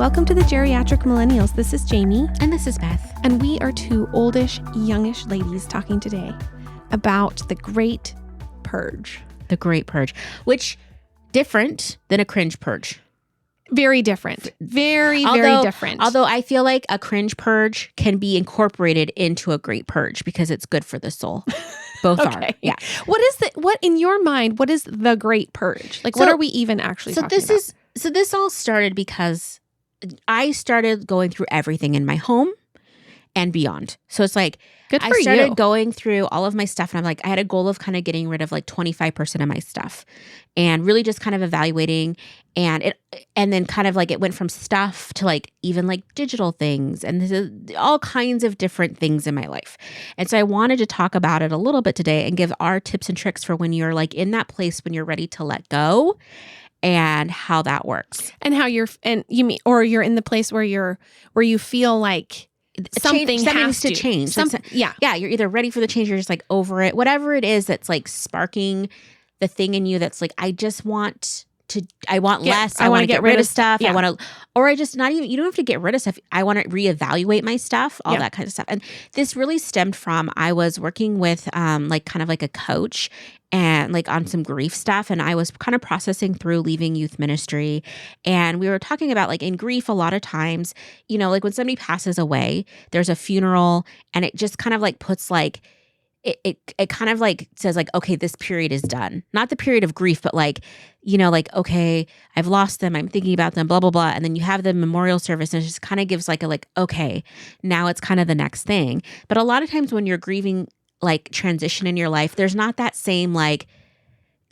welcome to the Geriatric Millennials. This is Jayme. And this is Beth. And we are two oldish, youngish ladies talking today about the Great Purge. The Great Purge, which different than a cringe purge. Very different. Very different. Although I feel like a cringe purge can be incorporated into a great purge because it's good for the soul. Both are. Yeah. What in your mind, what is the Great Purge? Like, what are we even actually talking about? So this all started because I started going through everything in my home and beyond. So it's like, I started going through all of my stuff and I'm like, I had a goal of kind of getting rid of like 25% of my stuff and really just kind of evaluating and then kind of like it went from stuff to like even like digital things and this is all kinds of different things in my life. And so I wanted to talk about it a little bit today and give our tips and tricks for when you're like in that place when you're ready to let go and how that works. And how you're you're in the place where you feel like something has to change. You're either ready for the change, you're just like over it. Whatever it is that's like sparking the thing in you that's like, I want less. I want to get rid of stuff. Yeah. I want to, or I just not even, you don't have to get rid of stuff. I want to reevaluate my stuff, all that kind of stuff. And this really stemmed from, I was working with like kind of like a coach and like on some grief stuff. And I was kind of processing through leaving youth ministry. And we were talking about like in grief, a lot of times, you know, like when somebody passes away, there's a funeral and it just kind of like puts like, it kind of like says like, okay, this period is done. Not the period of grief, but like, you know, like, okay, I've lost them. I'm thinking about them, blah, blah, blah. And then you have the memorial service and it just kind of gives like okay, now it's kind of the next thing. But a lot of times when you're grieving like transition in your life, there's not that same like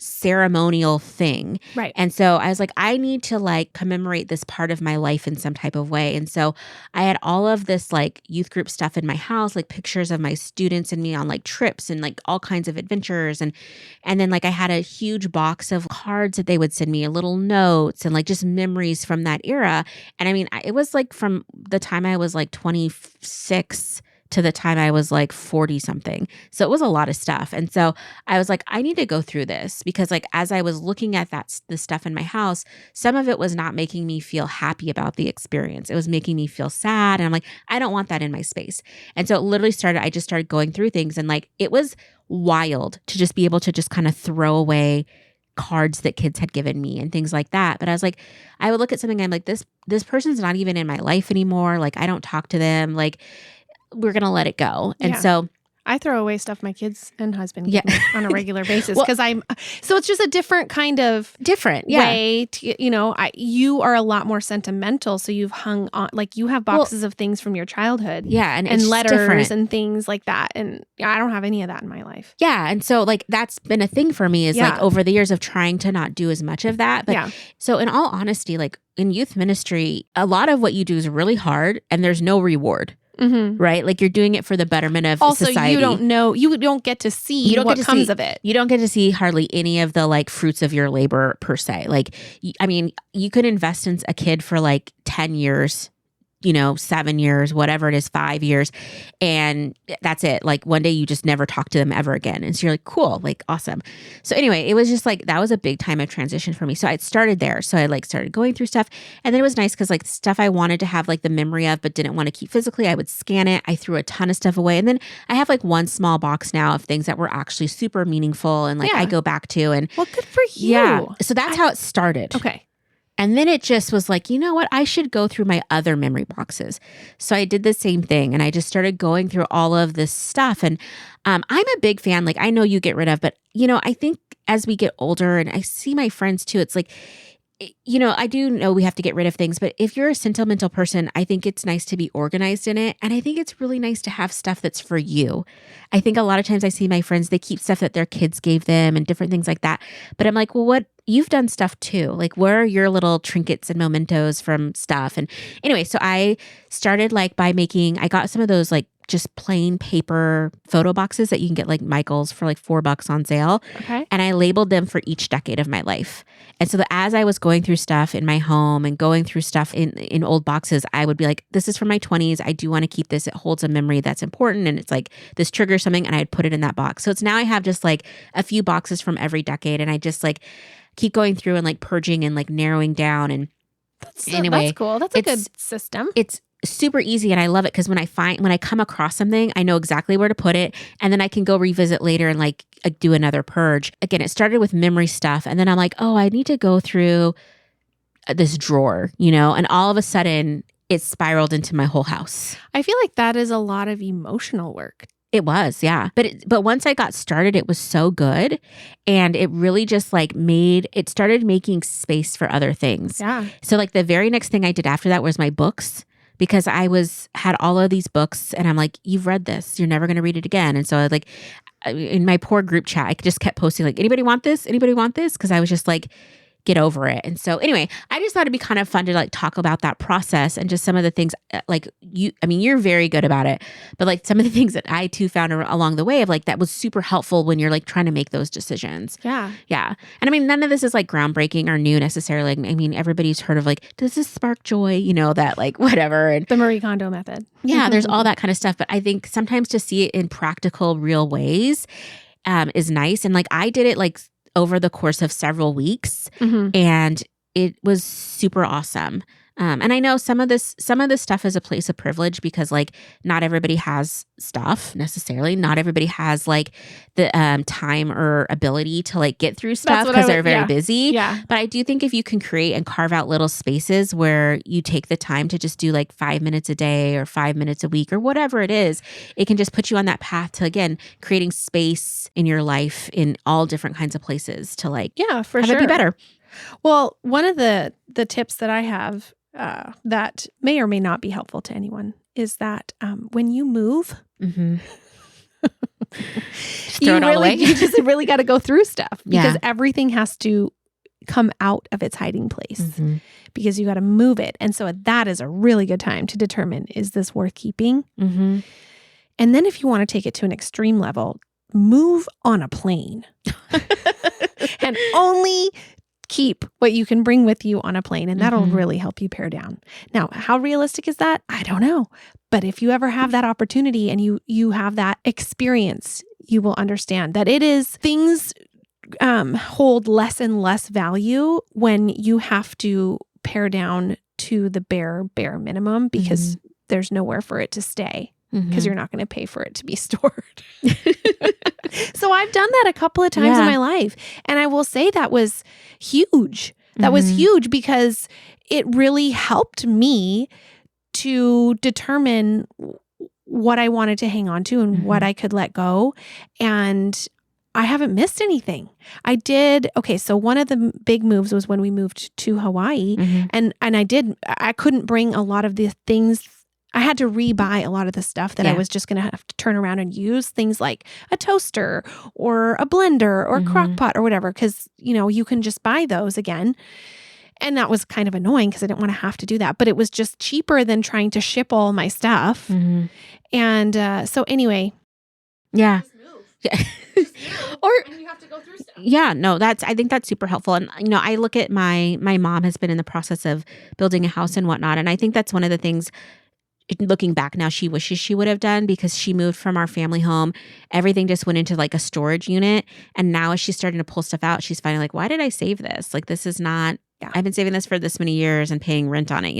ceremonial thing. Right. And so I was like, I need to like commemorate this part of my life in some type of way. And so I had all of this like youth group stuff in my house, like pictures of my students and me on like trips and like all kinds of adventures. And then like I had a huge box of cards that they would send me, little notes and like just memories from that era. And I mean, it was like from the time I was like 26 to the time I was like 40 something. So it was a lot of stuff. And so I was like, I need to go through this because like, as I was looking at the stuff in my house, some of it was not making me feel happy about the experience. It was making me feel sad. And I'm like, I don't want that in my space. And so it literally I just started going through things and like, it was wild to just be able to just kind of throw away cards that kids had given me and things like that. But I was like, I would look at something, I'm like, this person's not even in my life anymore. Like, I don't talk to them. Like, we're going to let it go. And so I throw away stuff my kids and husband give me on a regular basis because so it's just a different kind of way to, you know, you are a lot more sentimental. So you've hung on, like you have boxes of things from your childhood. Yeah. And letters different. And things like that. And I don't have any of that in my life. Yeah. And so like, that's been a thing for me is like over the years of trying to not do as much of that. But so in all honesty, like in youth ministry, a lot of what you do is really hard and there's no reward. Mm-hmm. Right? Like you're doing it for the betterment of society. Also, you don't get to see what comes of it. You don't get to see hardly any of the like fruits of your labor per se. Like, I mean, you could invest in a kid for like 10 years, you know, 7 years, whatever it is, 5 years. And that's it. Like one day you just never talk to them ever again. And so you're like, cool, like awesome. So anyway, it was just like, that was a big time of transition for me. So I started there. So I like started going through stuff and then it was nice because like stuff I wanted to have like the memory of, but didn't want to keep physically, I would scan it. I threw a ton of stuff away. And then I have like one small box now of things that were actually super meaningful. And like I go back to and well, good for you. Yeah. So that's how it started. Okay. And then it just was like, you know what? I should go through my other memory boxes. So I did the same thing and I just started going through all of this stuff. And I'm a big fan, like I know you get rid of, but you know, I think as we get older and I see my friends too, it's like, you know, I do know we have to get rid of things, but if you're a sentimental person, I think it's nice to be organized in it. And I think it's really nice to have stuff that's for you. I think a lot of times I see my friends, they keep stuff that their kids gave them and different things like that. But I'm like, well, what? You've done stuff too. Like, where are your little trinkets and mementos from stuff? And anyway, so I started like by I got some of those like just plain paper photo boxes that you can get like Michael's for like $4 on sale. Okay. And I labeled them for each decade of my life. And so that as I was going through stuff in my home and going through stuff in old boxes, I would be like, this is from my 20s. I do want to keep this. It holds a memory that's important. And it's like this triggers something. And I'd put it in that box. So it's now I have just like a few boxes from every decade. And I just like keep going through and like purging and like narrowing down. And That's cool. That's a good system. It's super easy and I love it because when I come across something, I know exactly where to put it and then I can go revisit later and like do another purge. Again, it started with memory stuff and then I'm like, oh, I need to go through this drawer, and all of a sudden it spiraled into my whole house. I feel like that is a lot of emotional work. It was, yeah. But once I got started, it was so good. And it really just like it started making space for other things. Yeah. So like the very next thing I did after that was my books because I had all of these books and I'm like, you've read this, you're never going to read it again. And so I like in my poor group chat, I just kept posting like, anybody want this? Anybody want this? Because I was just like, get over it. And so anyway, I just thought it'd be kind of fun to like talk about that process and just some of the things like you're very good about it, but like some of the things that I too found along the way of like, that was super helpful when you're like trying to make those decisions. Yeah. Yeah. And I mean, none of this is like groundbreaking or new necessarily. I mean, everybody's heard of like, does this spark joy? That like whatever. And the Marie Kondo method. Yeah. There's all that kind of stuff. But I think sometimes to see it in practical, real ways is nice. And like, I did it like over the course of several weeks and it was super awesome. And I know some of this stuff is a place of privilege because like not everybody has stuff necessarily. Not everybody has like the time or ability to like get through stuff because they're very busy. Yeah. But I do think if you can create and carve out little spaces where you take the time to just do like 5 minutes a day or 5 minutes a week or whatever it is, it can just put you on that path to, again, creating space in your life in all different kinds of places to like have it be better. Well, one of the tips that I have that may or may not be helpful to anyone is that when you move, throw it all away. You just really got to go through stuff because everything has to come out of its hiding place because you got to move it. And so that is a really good time to determine, is this worth keeping? And then if you want to take it to an extreme level, move on a plane and only keep what you can bring with you on a plane, and that'll really help you pare down. Now, how realistic is that? I don't know. But if you ever have that opportunity and you have that experience, you will understand that things hold less and less value when you have to pare down to the bare minimum because there's nowhere for it to stay. Because you're not going to pay for it to be stored. So I've done that a couple of times in my life. And I will say that was huge. That was huge because it really helped me to determine what I wanted to hang on to and what I could let go. And I haven't missed anything. So one of the big moves was when we moved to Hawaii. And I couldn't bring a lot of the things. I had to rebuy a lot of the stuff that I was just going to have to turn around and use, things like a toaster or a blender or a crock pot or whatever, because, you can just buy those again. And that was kind of annoying because I didn't want to have to do that. But it was just cheaper than trying to ship all my stuff. And so anyway. Yeah. Or and you have to go through stuff. Yeah, no, I think that's super helpful. And, I look at my mom has been in the process of building a house and whatnot. And I think that's one of the things, looking back now, she wishes she would have done because she moved from our family home. Everything just went into like a storage unit. And now as she's starting to pull stuff out, she's finding like, why did I save this? Like, this is not, I've been saving this for this many years and paying rent on it,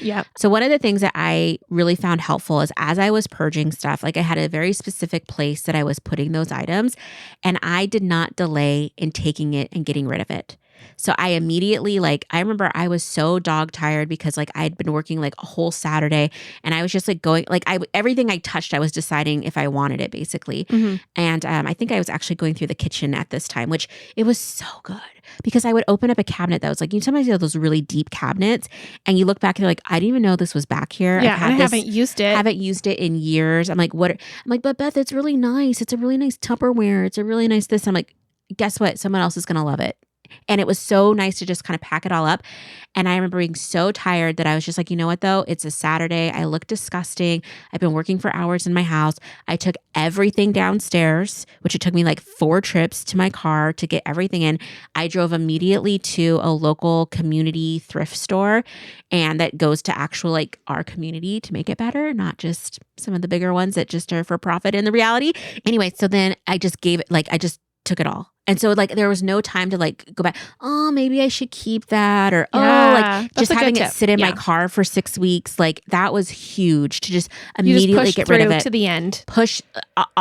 Yeah. So one of the things that I really found helpful is as I was purging stuff, like I had a very specific place that I was putting those items and I did not delay in taking it and getting rid of it. So I immediately, I remember I was so dog tired because I had been working like a whole Saturday and I was just going, everything I touched, I was deciding if I wanted it basically. And I think I was actually going through the kitchen at this time, which it was so good because I would open up a cabinet that was sometimes you have those really deep cabinets and you look back and you're like, I didn't even know this was back here. Yeah, I haven't used it. Haven't used it in years. I'm like, what? I'm like, but Beth, it's really nice. It's a really nice Tupperware. It's a really nice this. I'm like, guess what? Someone else is going to love it. And it was so nice to just kind of pack it all up. And I remember being so tired that I was just like, you know what though? It's a Saturday. I look disgusting. I've been working for hours in my house. I took everything downstairs, which it took me 4 trips to my car to get everything in. I drove immediately to a local community thrift store and that goes to actual our community to make it better, not just some of the bigger ones that just are for profit in the reality. Anyway, so then I just gave it I just took it all. And so like there was no time to like go back, oh, maybe I should keep that, or like just having it sit in my car for 6 weeks. Like that was huge to just immediately get rid of it to the end. Push.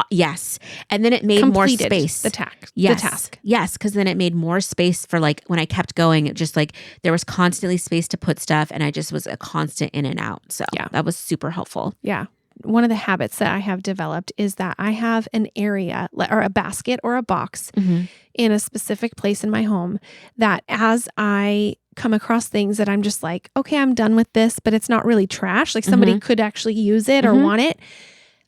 Yes. And then it made more space. The task. Yes. Cause then it made more space for like when I kept going, it just like there was constantly space to put stuff, and I just was a constant in and out. So that was super helpful. Yeah. One of the habits that I have developed is that I have an area or a basket or a box in a specific place in my home that as I come across things that I'm just like, okay, I'm done with this, but it's not really trash. Like somebody could actually use it or want it.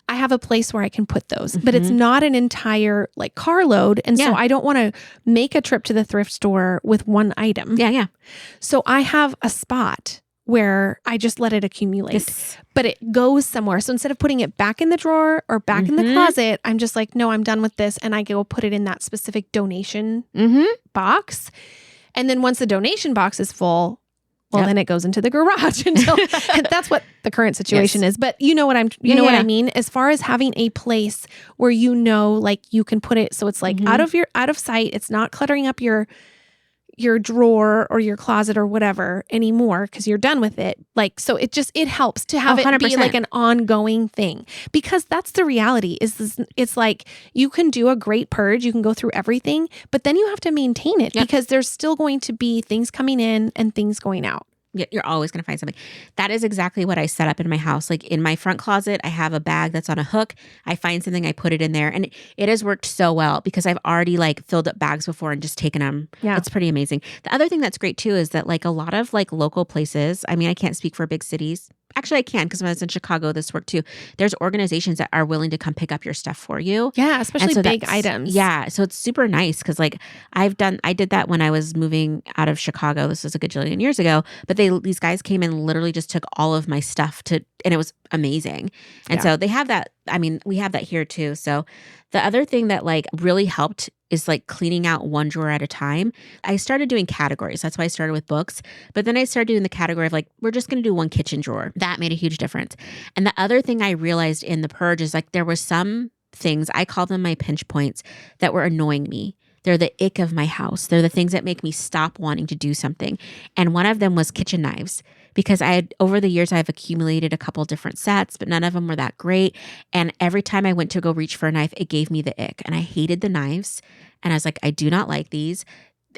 I have a place where I can put those, but it's not an entire like carload. And so I don't want to make a trip to the thrift store with one item. Yeah. So I have a spot where I just let it accumulate, but it goes somewhere. So instead of putting it back in the drawer or back in the closet, I'm just like, no, I'm done with this. And I go put it in that specific donation box. And then once the donation box is full, then it goes into the garage until that's what the current situation is. But you know what what I mean? As far as having a place where like you can put it so it's like out of sight, it's not cluttering up your drawer or your closet or whatever anymore because you're done with it. Like, so it helps to have it be like an ongoing thing, because that's the reality it's like you can do a great purge. You can go through everything, but then you have to maintain it because there's still going to be things coming in and things going out. You're always going to find something. That is exactly what I set up in my house. Like in my front closet, I have a bag that's on a hook. I find something, I put it in there, and it has worked so well because I've already like filled up bags before and just taken them. Yeah. It's pretty amazing. The other thing that's great too is that like a lot of like local places, I mean, I can't speak for big cities. Actually, I can, because when I was in Chicago, this worked too. There's organizations that are willing to come pick up your stuff for you. Yeah, especially big items. Yeah, so it's super nice because like I did that when I was moving out of Chicago. This was a gajillion years ago. But these guys came and literally just took all of my stuff and it was amazing. And so they have that. I mean, we have that here too. So the other thing that like really helped is like cleaning out one drawer at a time. I started doing categories. That's why I started with books. But then I started doing the category of like, we're just going to do one kitchen drawer. That made a huge difference. And the other thing I realized in the purge is like there were some things, I call them my pinch points, that were annoying me. They're the ick of my house. They're the things that make me stop wanting to do something. And one of them was kitchen knives, because over the years, I've accumulated a couple different sets, but none of them were that great. And every time I went to go reach for a knife, it gave me the ick. And I hated the knives. And I was like, I do not like these.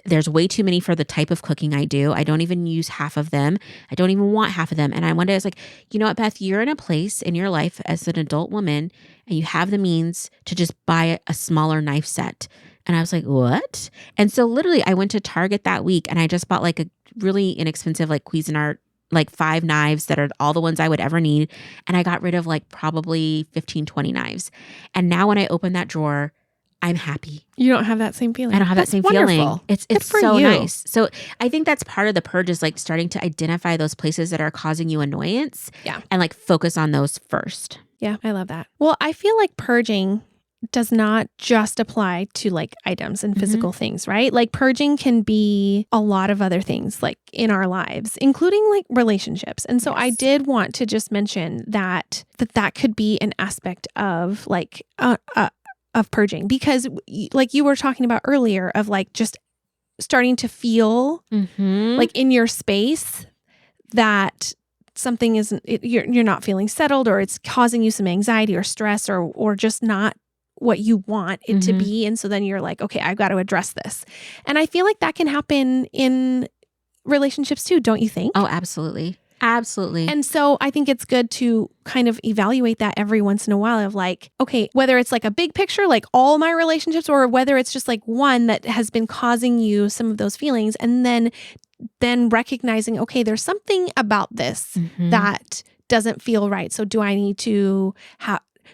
There's way too many for the type of cooking I do. I don't even use half of them. I don't even want half of them. And I was like, you know what, Beth, you're in a place in your life as an adult woman, and you have the means to just buy a smaller knife set. And I was like, what? And so literally I went to Target that week and I just bought like a really inexpensive like Cuisinart, like 5 knives that are all the ones I would ever need. And I got rid of like probably 15, 20 knives. And now when I open that drawer, I'm happy. You don't have that same feeling. I don't have that same feeling. It's so you. Nice. So I think that's part of the purge, is like starting to identify those places that are causing you annoyance. Yeah. And like focus on those first. Yeah, I love that. Well, I feel like purging does not just apply to like items and physical things, right? Like purging can be a lot of other things like in our lives, including like relationships. And so I did want to just mention that could be an aspect of like of purging, because like you were talking about earlier of like just starting to feel like in your space that something you're not feeling settled, or it's causing you some anxiety or stress or just not what you want it to be. And so then you're like, okay, I've got to address this. And I feel like that can happen in relationships too, don't you think? Oh, absolutely. Absolutely. And so I think it's good to kind of evaluate that every once in a while of like, okay, whether it's like a big picture, like all my relationships, or whether it's just like one that has been causing you some of those feelings, and then recognizing, okay, there's something about this that doesn't feel right. So do I need to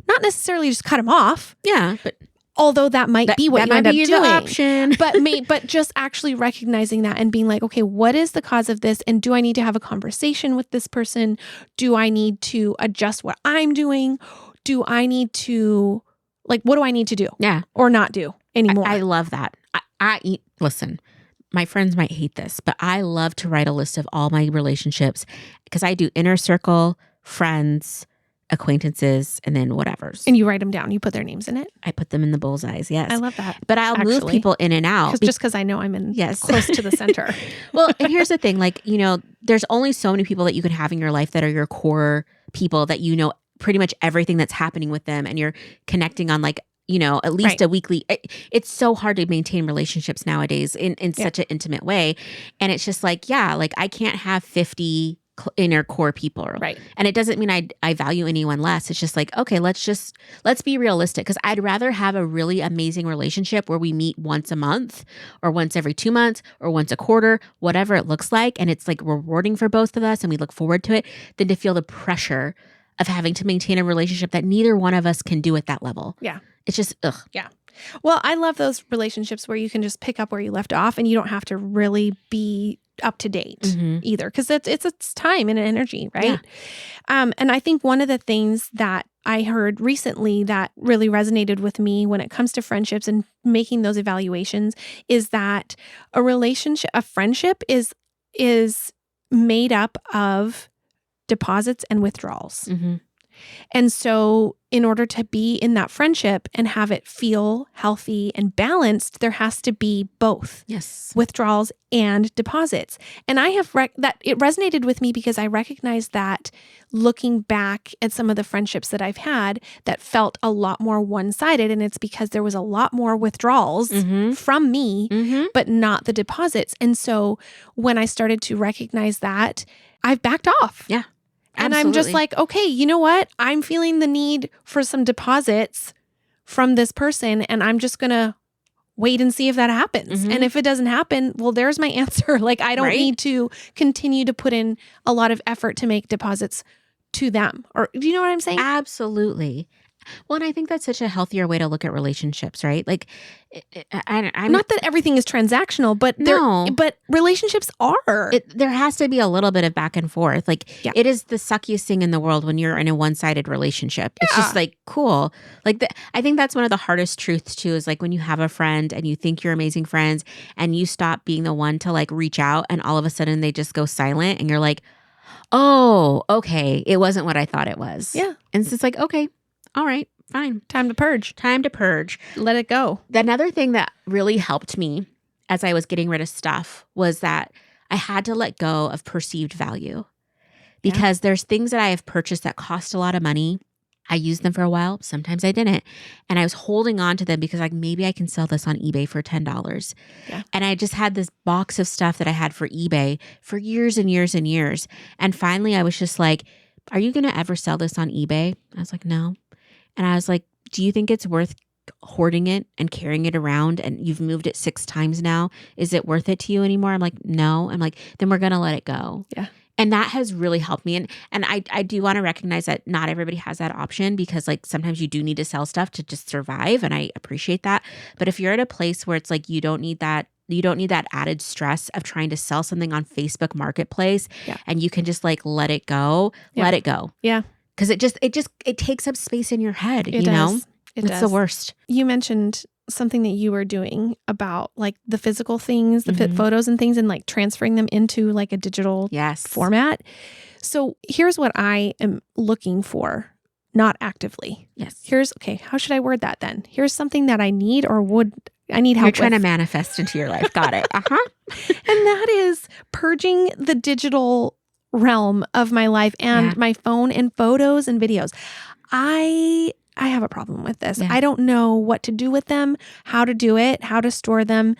not necessarily just cut them off. Yeah, but although that might be what you end up doing. The option. but just actually recognizing that and being like, okay, what is the cause of this? And do I need to have a conversation with this person? Do I need to adjust what I'm doing? Do I need to, like, what do I need to do? Yeah. Or not do anymore? I love that. Listen, my friends might hate this, but I love to write a list of all my relationships, because I do inner circle, friends, acquaintances, and then whatever's. And you write them down. You put their names in it. I put them in the bullseyes. Yes. I love that. But I'll move people in and out. Just because I know I'm in close to the center. Well, and here's the thing, like, there's only so many people that you can have in your life that are your core people that pretty much everything that's happening with them, and you're connecting on like, at least a weekly. It's so hard to maintain relationships nowadays in such an intimate way. And it's just like, like I can't have 50 inner core people. Right. And it doesn't mean I value anyone less. It's just like, okay, let's be realistic. Because I'd rather have a really amazing relationship where we meet once a month or once every 2 months or once a quarter, whatever it looks like. And it's like rewarding for both of us and we look forward to it, than to feel the pressure of having to maintain a relationship that neither one of us can do at that level. Yeah. It's just, ugh. Yeah. Well, I love those relationships where you can just pick up where you left off and you don't have to really be up to date either, because it's time and energy, right? Yeah. And I think one of the things that I heard recently that really resonated with me when it comes to friendships and making those evaluations is that a friendship is made up of deposits and withdrawals. Mm-hmm. And so in order to be in that friendship and have it feel healthy and balanced, there has to be both. Yes. Withdrawals and deposits. And I have that it resonated with me because I recognized that looking back at some of the friendships that I've had that felt a lot more one-sided, and it's because there was a lot more withdrawals from me, but not the deposits. And so when I started to recognize that, I've backed off. Yeah. And I'm just like, okay, you know what? I'm feeling the need for some deposits from this person, and I'm just going to wait and see if that happens. And if it doesn't happen, well, there's my answer. Like, I don't need to continue to put in a lot of effort to make deposits to them. Or do you know what I'm saying? Absolutely. Well, and I think that's such a healthier way to look at relationships, right? Like, I'm not that everything is transactional, but but relationships are. There has to be a little bit of back and forth. Like, it is the suckiest thing in the world when you're in a one-sided relationship. It's just like, cool. Like, I think that's one of the hardest truths too, is like when you have a friend and you think you're amazing friends and you stop being the one to like reach out, and all of a sudden they just go silent, and you're like, oh, okay, it wasn't what I thought it was. Yeah. And it's just like, okay. All right, fine. Time to purge. Let it go. Another thing that really helped me as I was getting rid of stuff was that I had to let go of perceived value, because there's things that I have purchased that cost a lot of money. I used them for a while. Sometimes I didn't. And I was holding on to them because like, maybe I can sell this on eBay for $10. Yeah. And I just had this box of stuff that I had for eBay for years and years and years. And finally I was just like, are you going to ever sell this on eBay? I was like, no. And I was like, do you think it's worth hoarding it and carrying it around, and you've moved it 6 times now? Is it worth it to you anymore? I'm like, no. I'm like, then we're going to let it go. Yeah. And that has really helped me. And I do want to recognize that not everybody has that option, because like sometimes you do need to sell stuff to just survive. And I appreciate that. But if you're at a place where it's like, you don't need that added stress of trying to sell something on Facebook Marketplace, and you can just like let it go. Yeah. Because it takes up space in your head, It does. It's the worst. You mentioned something that you were doing about like the physical things, the photos and things, and like transferring them into like a digital format. So here's what I am looking for, not actively. Yes. How should I word that then? Here's something that I need or would I need help with. You're trying to manifest into your life. Got it. And that is purging the digital realm of my life and my phone and photos and videos. I have a problem with this. I don't know what to do with them, how to do it, how to store them,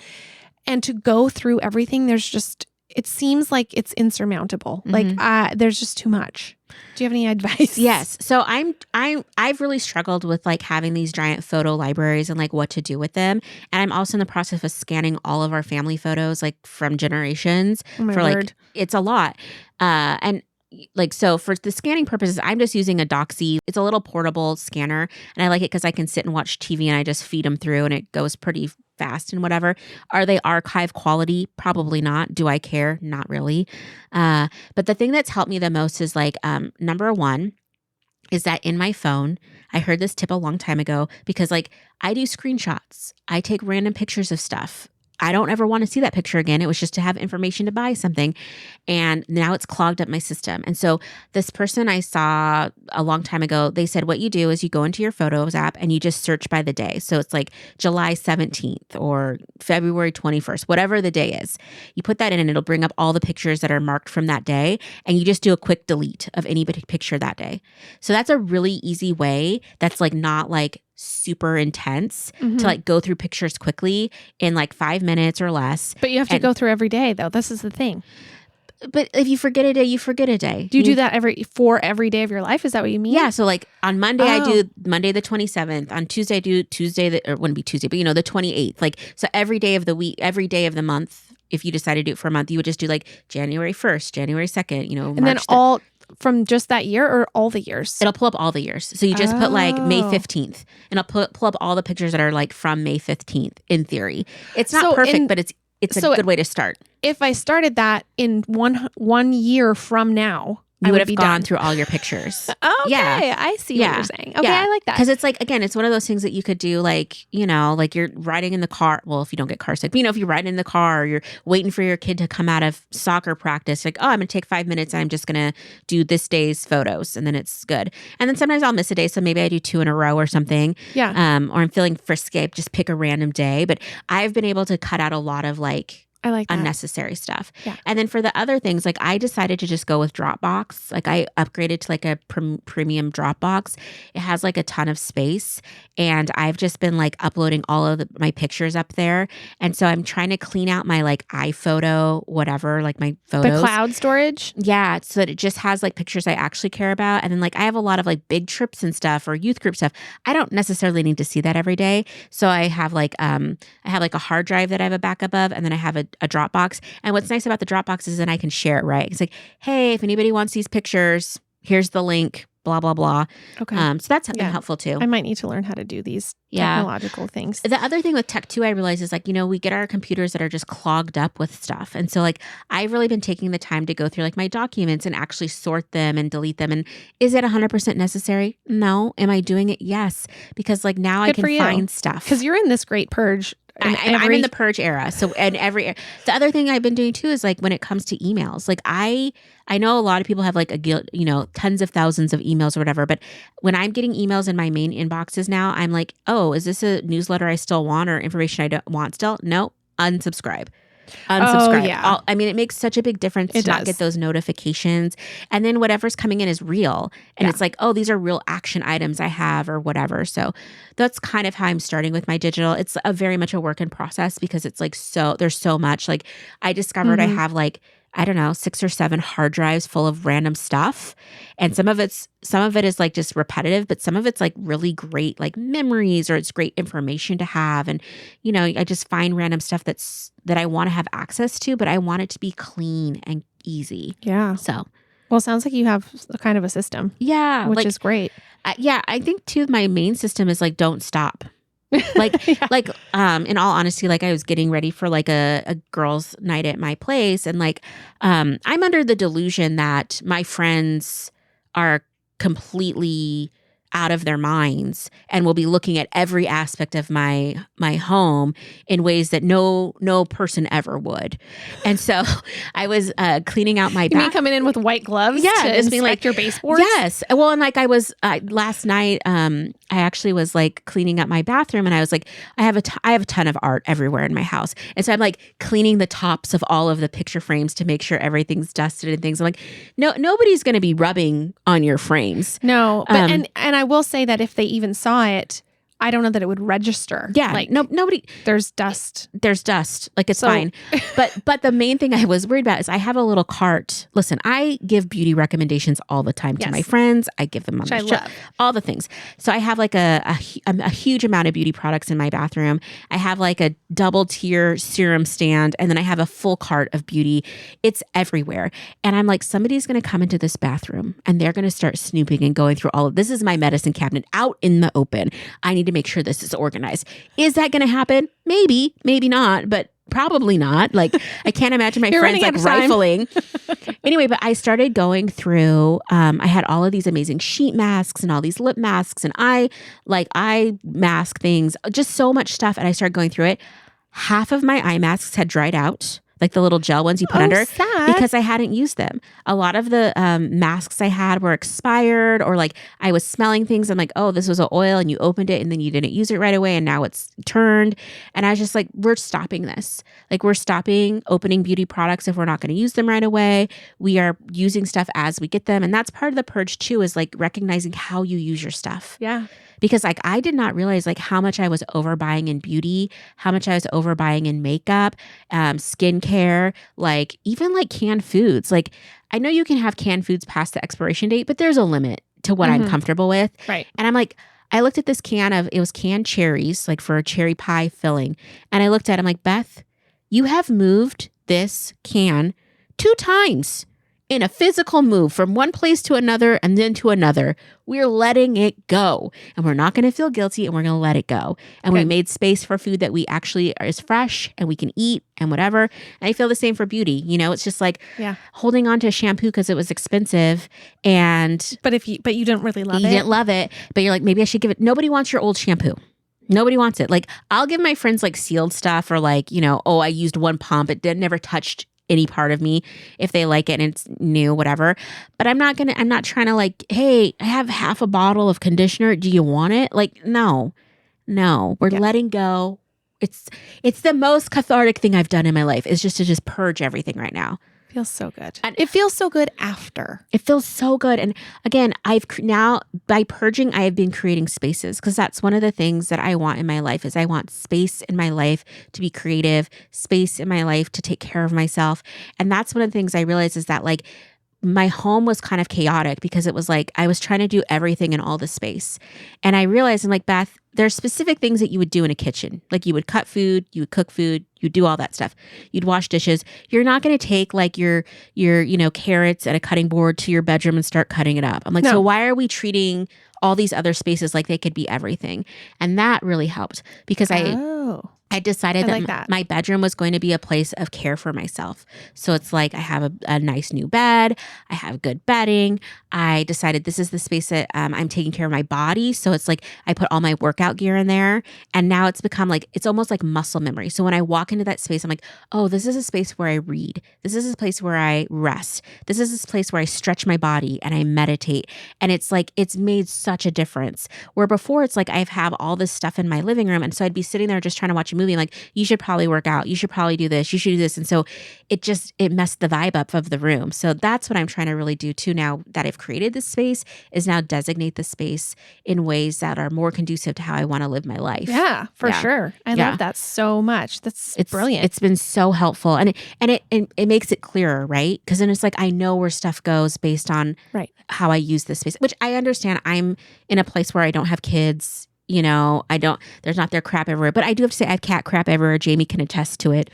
and to go through everything. It seems like it's insurmountable. Like there's just too much. Do you have any advice? Yes. So I've really struggled with like having these giant photo libraries and like what to do with them. And I'm also in the process of scanning all of our family photos, like from generations. Like, it's a lot. And like, so for the scanning purposes, I'm just using a Doxy. It's a little portable scanner, and I like it because I can sit and watch TV and I just feed them through, and it goes pretty fast and whatever. Are they archive quality? Probably not. Do I care? Not really. But the thing that's helped me the most is like, number one is that in my phone, I heard this tip a long time ago, because like I do screenshots. I take random pictures of stuff. I don't ever want to see that picture again. It was just to have information to buy something. And now it's clogged up my system. And so this person I saw a long time ago, they said what you do is you go into your Photos app and you just search by the day. So it's like July 17th or February 21st, whatever the day is. You put that in and it'll bring up all the pictures that are marked from that day. And you just do a quick delete of any picture that day. So that's a really easy way that's like not like super intense to like go through pictures quickly in like 5 minutes or less. But you have to go through every day though. This is the thing. But if you forget a day, you forget a day. Do you do that every day of your life? Is that what you mean? Yeah. So like on Monday, I do Monday the 27th. On Tuesday, I do Tuesday, or it wouldn't be Tuesday, but the 28th. Like, so every day of the week, every day of the month, if you decide to do it for a month, you would just do like January 1st, January 2nd, and March then all from just that year or all the years? It'll pull up all the years. So you just put like May 15th and it'll pull up all the pictures that are like from May 15th in theory. It's not perfect, but it's a good way to start. If I started that in one year from now, you would have gone through all your pictures. Okay, yeah. I see what you're saying. Okay, I like that. Because it's like, again, it's one of those things that you could do like, like you're riding in the car. Well, if you don't get car sick, but, if you're riding in the car or you're waiting for your kid to come out of soccer practice, like, I'm going to take 5 minutes and I'm just going to do this day's photos and then it's good. And then sometimes I'll miss a day. So maybe I do 2 in a row or something. Yeah. Or I'm feeling frisky, just pick a random day. But I've been able to cut out a lot of like, I like that. Unnecessary stuff. Yeah. And then for the other things, like I decided to just go with Dropbox. Like I upgraded to like a premium Dropbox. It has like a ton of space and I've just been like uploading all of my pictures up there. And so I'm trying to clean out my like iPhoto, whatever, like my photos. The cloud storage? Yeah. So that it just has like pictures I actually care about. And then like I have a lot of like big trips and stuff or youth group stuff. I don't necessarily need to see that every day. So I have like a hard drive that I have a backup of, and then I have a Dropbox. And what's nice about the Dropbox is then I can share it, right? It's like, hey, if anybody wants these pictures, here's the link, blah, blah, blah. Okay. So that's been helpful too. I might need to learn how to do these technological things. The other thing with tech too, I realize is like, we get our computers that are just clogged up with stuff. And so like, I've really been taking the time to go through like my documents and actually sort them and delete them. And is it 100% necessary? No. Am I doing it? Yes. Because like now I can find stuff. Because you're in this great purge. I'm in the purge era. So, the other thing I've been doing too is like when it comes to emails, like I know a lot of people have like tons of thousands of emails or whatever, but when I'm getting emails in my main inboxes now, I'm like, oh, is this a newsletter I still want or information I don't want still? No, unsubscribe. Unsubscribe. Oh, yeah. It makes such a big difference to not get those notifications. And then whatever's coming in is real. And it's like, oh, these are real action items I have or whatever. So that's kind of how I'm starting with my digital. It's a very much a work in process because it's like there's so much. Like I discovered I have like, I don't know, 6 or 7 hard drives full of random stuff. And some of it is like just repetitive, but some of it's like really great, like memories, or it's great information to have. And, I just find random stuff that I want to have access to, but I want it to be clean and easy. Yeah. So, well, it sounds like you have kind of a system. Yeah. Which is great. I think too, my main system is like, don't stop. Like, in all honesty, like I was getting ready for like a girls' night at my place. And like, I'm under the delusion that my friends are completely out of their minds and will be looking at every aspect of my home in ways that no person ever would. And so I was cleaning out my You mean coming in with white gloves to inspect your baseboards? Yes. Well, and like I was last night, I actually was like cleaning up my bathroom and I was like, I have a ton of art everywhere in my house. And so I'm like cleaning the tops of all of the picture frames to make sure everything's dusted and things. I'm like, nobody's going to be rubbing on your frames. No, but and I will say that if they even saw it, I don't know that it would register. Yeah, like nobody. There's dust. Like it's fine. But the main thing I was worried about is I have a little cart. Listen, I give beauty recommendations all the time to my friends. I give them on the show, all the things. So I have like a huge amount of beauty products in my bathroom. I have like a double tier serum stand, and then I have a full cart of beauty. It's everywhere, and I'm like, somebody's going to come into this bathroom and they're going to start snooping and going through all of this. Is my medicine cabinet out in the open. I need to make sure this is organized. Is that going to happen? Maybe, maybe not, but probably not. Like I can't imagine my friends like rifling. Anyway, but I started going through, I had all of these amazing sheet masks and all these lip masks and I mask things, just so much stuff. And I started going through it. half of my eye masks had dried out, like the little gel ones you put under, sad. because I hadn't used them. A lot of the masks I had were expired, or like I was smelling things. I'm like, oh, this was an oil and you opened it and then you didn't use it right away and now it's turned. And I was just like, we're stopping this. Like we're stopping opening beauty products if we're not going to use them right away. We are using stuff as we get them. And that's part of the purge too, is like recognizing how you use your stuff. Yeah. Because like I did not realize like how much I was overbuying in beauty, how much I was overbuying in makeup, skincare, like even like canned foods. Like I know you can have canned foods past the expiration date, but there's a limit to what I'm comfortable with. Right. And I'm like, I looked at this can of, it was canned cherries, like for a cherry pie filling. And I looked at it, I'm like, Beth, you have moved this can 2 times. In a physical move from one place to another and then to another. We're letting it go. And we're not going to feel guilty and we're going to let it go. And we made space for food that we actually is fresh and we can eat and whatever. And I feel the same for beauty. You know, it's just like holding on to shampoo because it was expensive. And but you didn't really love it. You didn't love it. But you're like, maybe I should give it. Nobody wants your old shampoo. Nobody wants it. Like I'll give my friends like sealed stuff or like, you know, oh, I used one pump. It never touched any part of me if they like it and it's new, whatever. But I'm not trying to like, hey, I have half a bottle of conditioner. Do you want it? Like, no, we're letting go. It's the most cathartic thing I've done in my life is just to purge everything right now. Feels so good. And it feels so good after. It feels so good. And again, by purging, I have been creating spaces because that's one of the things that I want in my life is I want space in my life to be creative, space in my life to take care of myself. And that's one of the things I realized is that like my home was kind of chaotic because it was like I was trying to do everything in all the space. And I realized I'm like, Beth, there's specific things that you would do in a kitchen. Like you would cut food, you would cook food, you'd do all that stuff. You'd wash dishes. You're not going to take like your carrots and a cutting board to your bedroom and start cutting it up. I'm like, so why are we treating all these other spaces like they could be everything? And that really helped because I decided that my bedroom was going to be a place of care for myself. So it's like I have a nice new bed. I have good bedding. I decided this is the space that I'm taking care of my body. So it's like I put all my workout gear in there. And now it's become like, it's almost like muscle memory. So when I walk into that space, I'm like, oh, this is a space where I read. This is a place where I rest. This is this place where I stretch my body and I meditate. And it's like, it's made such a difference. Where before it's like I have all this stuff in my living room. And so I'd be sitting there just trying to watch a movie. Like, you should probably work out. You should probably do this. You should do this. And so it messed the vibe up of the room. So that's what I'm trying to really do too now that I've created this space is now designate the space in ways that are more conducive to how I want to live my life. Yeah, for sure. I love that so much. It's brilliant. It's been so helpful. And it makes it clearer, right? Because then it's like, I know where stuff goes based on how I use this space, which I understand. I'm in a place where I don't have kids. You know, there's not their crap everywhere, but I do have to say I have cat crap everywhere. Jayme can attest to it.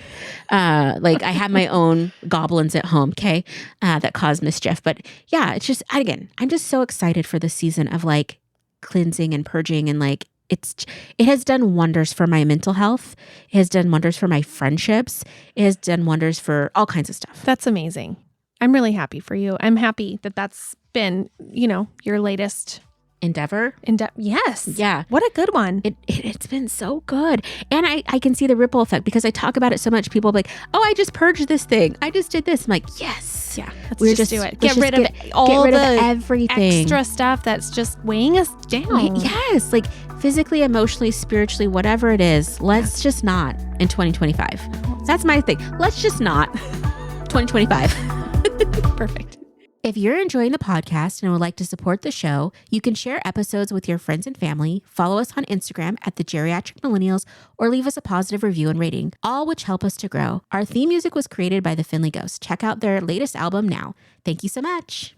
Like I have my own goblins at home, okay, that cause mischief. But yeah, it's just, again, I'm just so excited for the season of like cleansing and purging and like, it has done wonders for my mental health. It has done wonders for my friendships. It has done wonders for all kinds of stuff. That's amazing. I'm really happy for you. I'm happy that that's been, your latest endeavor. Yes. Yeah. What a good one. It's been so good. And I can see the ripple effect because I talk about it so much. People are like, oh, I just purged this thing. I just did this. I'm like, yes. Yeah. Let's just do it. Get rid of everything. Extra stuff that's just weighing us down. Yes. Like physically, emotionally, spiritually, whatever it is. Let's just not in 2025. That's my thing. Let's just not 2025. Perfect. If you're enjoying the podcast and would like to support the show, you can share episodes with your friends and family, follow us on Instagram at the Geriatric Millennials, or leave us a positive review and rating, all which help us to grow. Our theme music was created by the Finley Ghost. Check out their latest album now. Thank you so much.